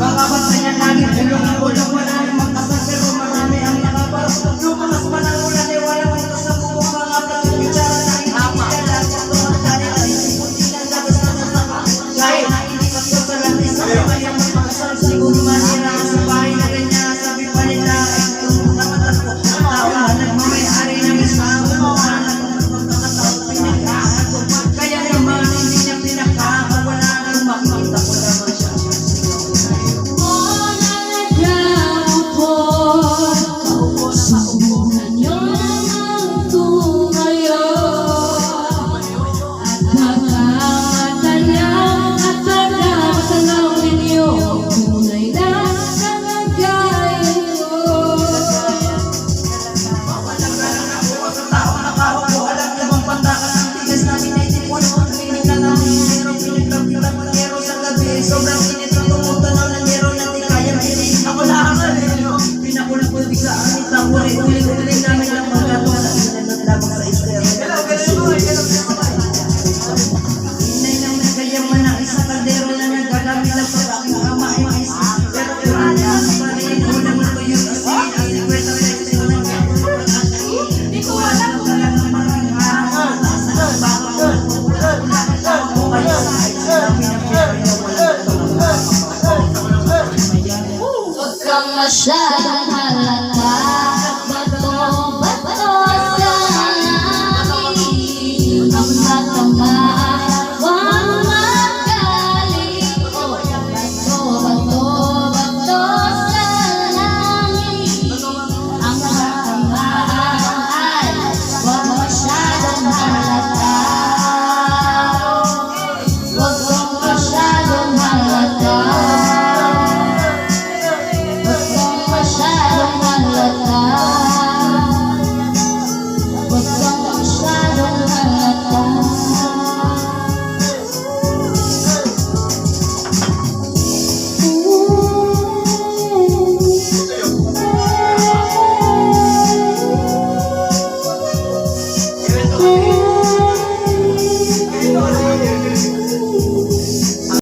Baka bantayan lagi, tulong ang ulang, wala namang kasal, pero marami ang nakaparap. Lumakas man ang ulan, eh walang ito sa bubong mga platong kutsara na hindi lahat ito ang dali na hindi lang dagas na nasama. Kahit na hindi pasok sa langis, sa kayang magpakasal, siguro manira sa bahay na ganyan. Sabi pa nila, ay yung mga matas ko, tawa, nagmamayari ng isang mukha na pagkakataon, pinagkaan ko. Kaya naman hindi niya pinagkaan, wala nang makikita ko naman siya. Sobrang init ng tumutunaw ng yero na di kaya piliin ako lahat. Pinakulang ko bigla ang itang uli-uli namin ang mga tuwalan na lamang sa istero. Inay nang nagkayaman ng isang kaldero na nagagamit ang pag-aking ama ay mais. Pero kurang na pa rin ulang ito yung asin. Ang sikweta pesos ko ng di ko alam kung talagang maraming harang. Taas na ang baka mo. Kaya sa ayos namin ang pinagawala. Huwag kang masyadong halata.